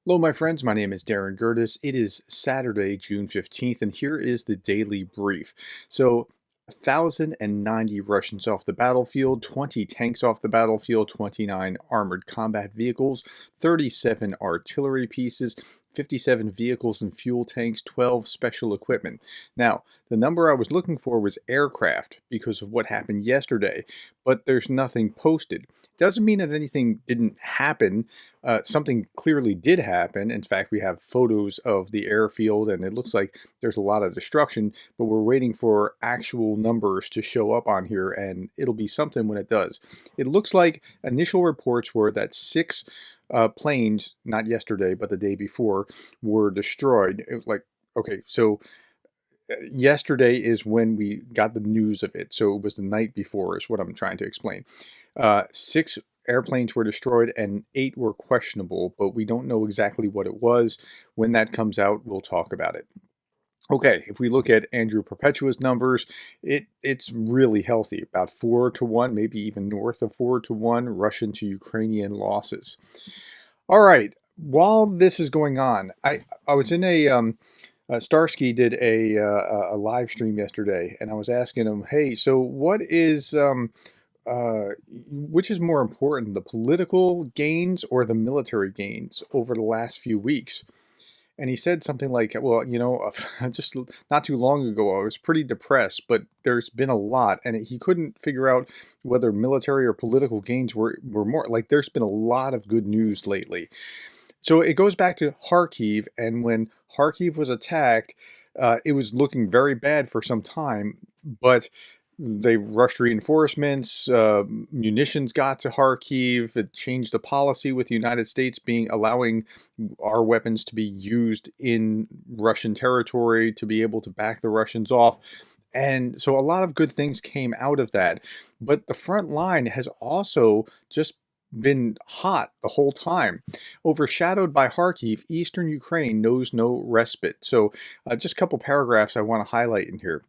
Hello, my friends. My name is Darren Gerdes. It is Saturday, June 15th, and here is the daily brief. 1,090 Russians off the battlefield, 20 tanks off the battlefield, 29 armored combat vehicles, 37 artillery pieces, 57 vehicles and fuel tanks, 12 special equipment. Now, the number I was looking for was aircraft because of what happened yesterday, but there's nothing posted. Doesn't mean that anything didn't happen. Something clearly did happen. In fact, we have photos of the airfield and it looks like there's a lot of destruction, but we're waiting for actual numbers to show up on here, and it'll be something when it does. It looks like initial reports were that 6 planes, not yesterday, but the day before, were destroyed. Yesterday is when we got the news of it. So it was the night before is what I'm trying to explain. 6 airplanes were destroyed and 8 were questionable, but we don't know exactly what it was. When that comes out, we'll talk about it. Okay, if we look at Andrew Perpetua's numbers, it's really healthy, about 4-1, maybe even north of 4-1 Russian to Ukrainian losses. All right, while this is going on, I was in Starsky did a live stream yesterday, and I was asking him, hey, so what is which is more important, the political gains or the military gains over the last few weeks? And he said something like, well, just not too long ago, I was pretty depressed, but there's been a lot. And he couldn't figure out whether military or political gains were more. Like, there's been a lot of good news lately. So it goes back to Kharkiv. And when Kharkiv was attacked, it was looking very bad for some time. But they rushed reinforcements, munitions got to Kharkiv. It changed the policy with the United States allowing our weapons to be used in Russian territory to be able to back the Russians off. And so a lot of good things came out of that. But the front line has also just been hot the whole time. Overshadowed by Kharkiv, eastern Ukraine knows no respite. So just a couple paragraphs I want to highlight in here.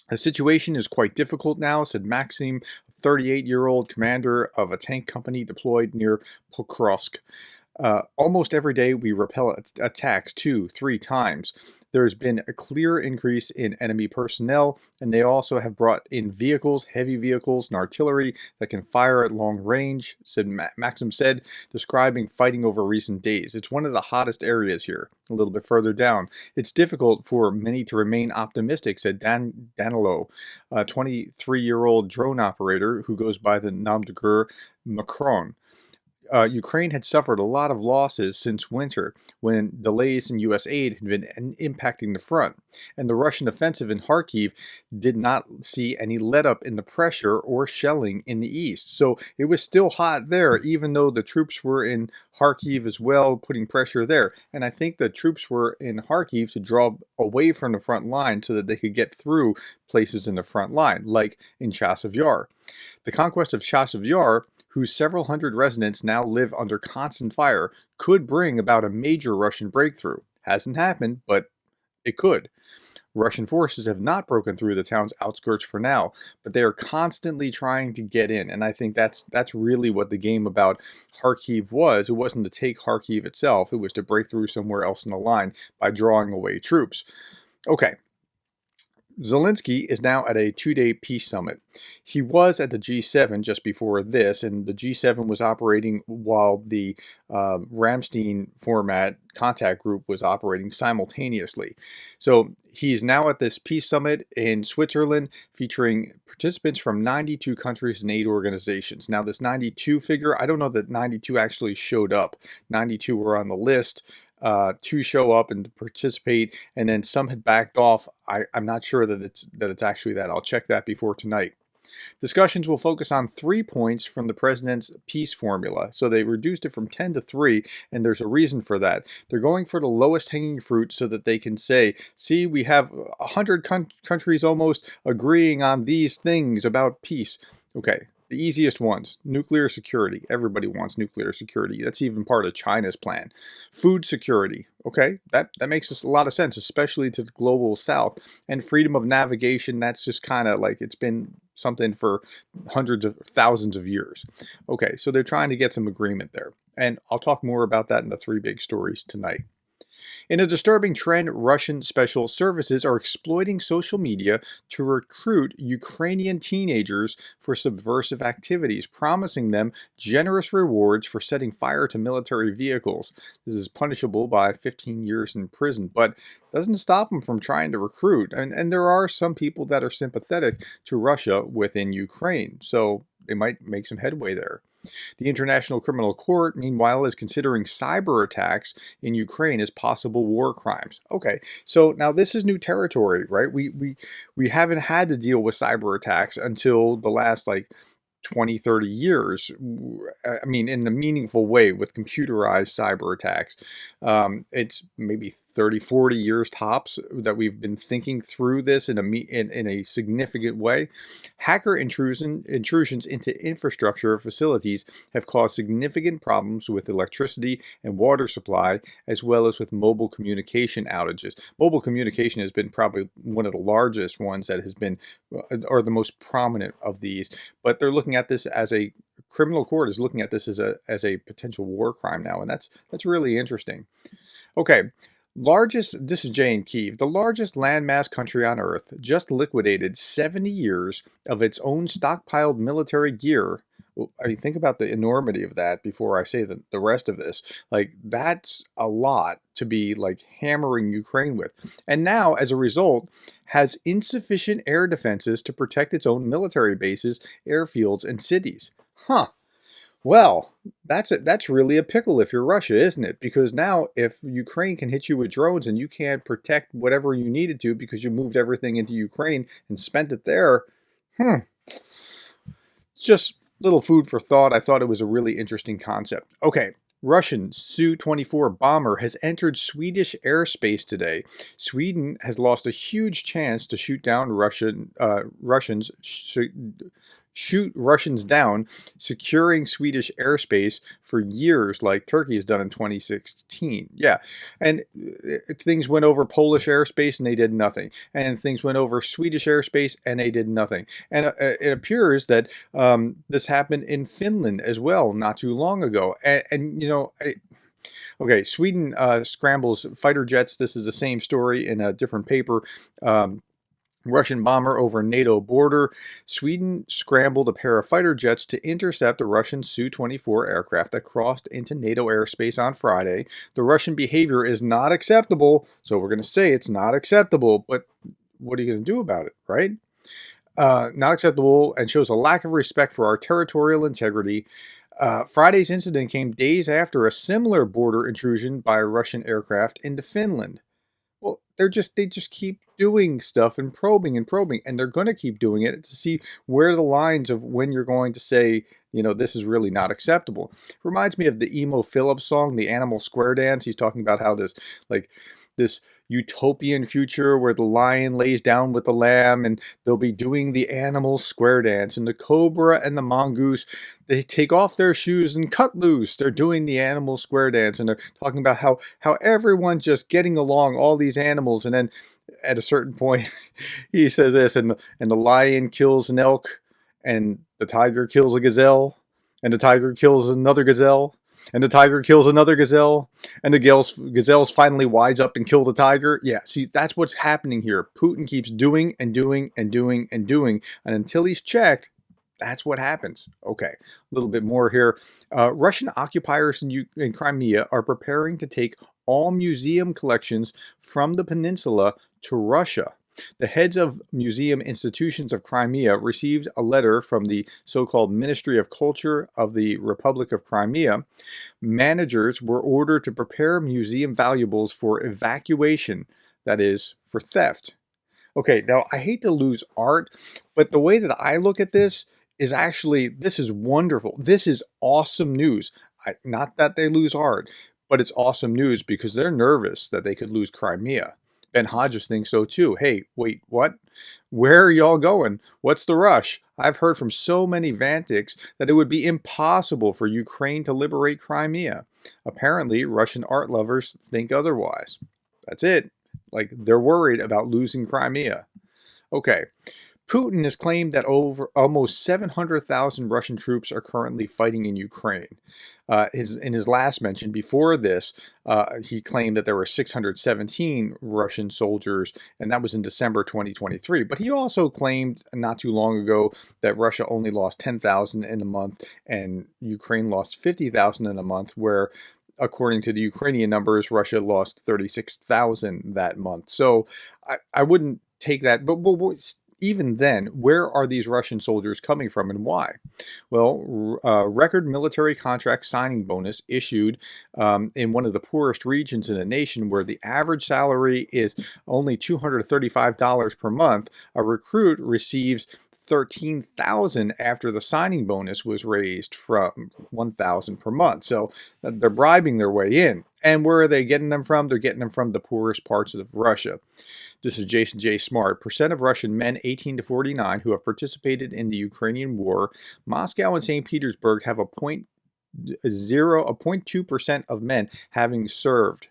The situation is quite difficult now, said Maxim, a 38-year-old commander of a tank company deployed near Pokrovsk. Almost every day we repel attacks 2-3 times. There's been a clear increase in enemy personnel, and they also have brought in vehicles, heavy vehicles, and artillery that can fire at long range, said Maxim said, describing fighting over recent days. It's one of the hottest areas here. A little bit further down, it's difficult for many to remain optimistic, said Danilo, a 23-year-old drone operator who goes by the nom de guerre Macron. Ukraine had suffered a lot of losses since winter, when delays in U.S. aid had been impacting the front, and the Russian offensive in Kharkiv did not see any let-up in the pressure or shelling in the east. So it was still hot there, even though the troops were in Kharkiv as well, putting pressure there. And I think the troops were in Kharkiv to draw away from the front line so that they could get through places in the front line, like in Chasiv Yar. The conquest of Chasiv Yar, whose several hundred residents now live under constant fire, could bring about a major Russian breakthrough. Hasn't happened, but it could. Russian forces have not broken through the town's outskirts for now, but they are constantly trying to get in, and I think that's really what the game about Kharkiv was. It wasn't to take Kharkiv itself, it was to break through somewhere else in the line by drawing away troops. Okay. Zelensky is now at a 2-day peace summit. He was at the G7 just before this, and the G7 was operating while the Ramstein format contact group was operating simultaneously. So he's now at this peace summit in Switzerland, featuring participants from 92 countries and 8 organizations. Now, this 92 figure, I don't know that 92 actually showed up. 92 were on the list. 2 show up and participate, and then some had backed off. I'm not sure that it's actually that. I'll check that before tonight. Discussions will focus on 3 points from the president's peace formula. So they reduced it from 10 to 3, and there's a reason for that. They're going for the lowest hanging fruit so that they can say, see, we have 100 countries almost agreeing on these things about peace. Okay. The easiest ones, nuclear security. Everybody wants nuclear security. That's even part of China's plan. Food security. Okay, that makes a lot of sense, especially to the global south. And freedom of navigation, that's just kind of like it's been something for hundreds of thousands of years. Okay, so they're trying to get some agreement there. And I'll talk more about that in the three big stories tonight. In a disturbing trend, Russian special services are exploiting social media to recruit Ukrainian teenagers for subversive activities, promising them generous rewards for setting fire to military vehicles. This is punishable by 15 years in prison, but doesn't stop them from trying to recruit. And there are some people that are sympathetic to Russia within Ukraine, so they might make some headway there. The International Criminal Court, meanwhile, is considering cyber attacks in Ukraine as possible war crimes. Okay, so now this is new territory, right? We haven't had to deal with cyber attacks until the last 20, 30 years, I mean, in a meaningful way with computerized cyber attacks. It's maybe 30, 40 years tops that we've been thinking through this in a significant way. Hacker intrusions into infrastructure facilities have caused significant problems with electricity and water supply, as well as with mobile communication outages. Mobile communication has been probably one of the largest ones that has been, or the most prominent of these, but they're looking at this as a criminal court is looking at this as a potential war crime now, and that's really interesting. Okay, this is Jay in Kyiv. The largest landmass country on Earth just liquidated 70 years of its own stockpiled military gear. Well, I mean, think about the enormity of that before I say the rest of this. That's a lot to be hammering Ukraine with. And now, as a result, has insufficient air defenses to protect its own military bases, airfields, and cities. Huh. Well, that's really a pickle if you're Russia, isn't it? Because now if Ukraine can hit you with drones and you can't protect whatever you needed to because you moved everything into Ukraine and spent it there, just little food for thought. I thought it was a really interesting concept. Okay, Russian Su-24 bomber has entered Swedish airspace today. Sweden has lost a huge chance to shoot Russians down, securing Swedish airspace for years like Turkey has done in 2016. Yeah, and things went over Polish airspace and they did nothing. And things went over Swedish airspace and they did nothing. And it appears that this happened in Finland as well not too long ago. Okay, Sweden scrambles fighter jets. This is the same story in a different paper. Russian bomber over NATO border. Sweden scrambled a pair of fighter jets to intercept a Russian Su-24 aircraft that crossed into NATO airspace on Friday. The Russian behavior is not acceptable, so we're going to say it's not acceptable, but what are you going to do about it, right? Not acceptable and shows a lack of respect for our territorial integrity. Friday's incident came days after a similar border intrusion by a Russian aircraft into Finland. Well, they just keep doing stuff and probing, and they're going to keep doing it to see where the lines of when you're going to say, this is really not acceptable. Reminds me of the Emo Phillips song, The Animal Square Dance. He's talking about how this utopian future where the lion lays down with the lamb and they'll be doing the animal square dance, and the cobra and the mongoose, they take off their shoes and cut loose. They're doing the animal square dance, and they're talking about how everyone's just getting along, all these animals. And then at a certain point he says this, and the lion kills an elk, and the tiger kills a gazelle, and the tiger kills another gazelle, and the tiger kills another gazelle, and the gazelles finally wise up and kill the tiger. Yeah, see, that's what's happening here. Putin keeps doing and doing and doing and doing, and until he's checked, that's what happens. Okay, a little bit more here. Russian occupiers in Crimea are preparing to take all museum collections from the peninsula to Russia. The heads of museum institutions of Crimea received a letter from the so-called Ministry of Culture of the Republic of Crimea. Managers were ordered to prepare museum valuables for evacuation, that is, for theft. Okay, now I hate to lose art, but the way that I look at this is actually, this is wonderful. This is awesome news. Not that they lose art, but it's awesome news because they're nervous that they could lose Crimea. Ben Hodges thinks so too. Hey, wait, what? Where are y'all going? What's the rush? I've heard from so many Vantics that it would be impossible for Ukraine to liberate Crimea. Apparently, Russian art lovers think otherwise. That's it. Like, they're worried about losing Crimea. Okay. Putin has claimed that over almost 700,000 Russian troops are currently fighting in Ukraine. In his last mention before this, he claimed that there were 617 Russian soldiers, and that was in December 2023. But he also claimed not too long ago that Russia only lost 10,000 in a month and Ukraine lost 50,000 in a month, where according to the Ukrainian numbers, Russia lost 36,000 that month. So I wouldn't take that, but even then, where are these Russian soldiers coming from and why? Well, record military contract signing bonus issued in one of the poorest regions in the nation, where the average salary is only $235 per month. A recruit receives $13,000 after the signing bonus was raised from $1,000 per month. So they're bribing their way in. And where are they getting them from? They're getting them from the poorest parts of Russia. This is Jason J. Smart. Percent of Russian men 18 to 49 who have participated in the Ukrainian war. Moscow and St. Petersburg have a 0.2% of men having served.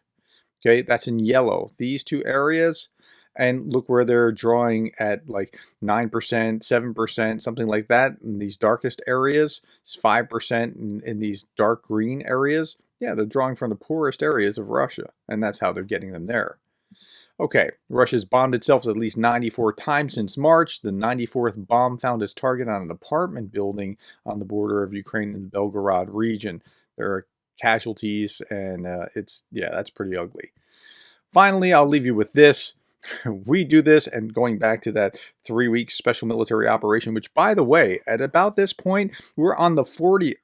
Okay, that's in yellow. These two areas, and look where they're drawing at like 9%, 7%, something like that. In these darkest areas, it's 5% in these dark green areas. Yeah, they're drawing from the poorest areas of Russia, and that's how they're getting them there. Okay, Russia's bombed itself at least 94 times since March. The 94th bomb found its target on an apartment building on the border of Ukraine in the Belgorod region. There are casualties, and that's pretty ugly. Finally, I'll leave you with this. We do this, and going back to that 3-week special military operation, which, by the way, at about this point, we're on the 40th.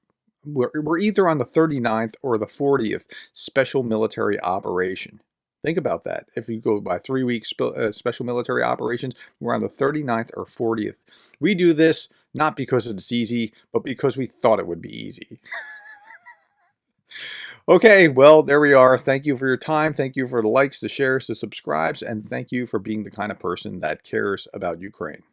We're either on the 39th or the 40th special military operation. Think about that. If you go by 3 weeks special military operations, we're on the 39th or 40th. We do this not because it's easy, but because we thought it would be easy. Okay, well, there we are. Thank you for your time. Thank you for the likes, the shares, the subscribes, and thank you for being the kind of person that cares about Ukraine.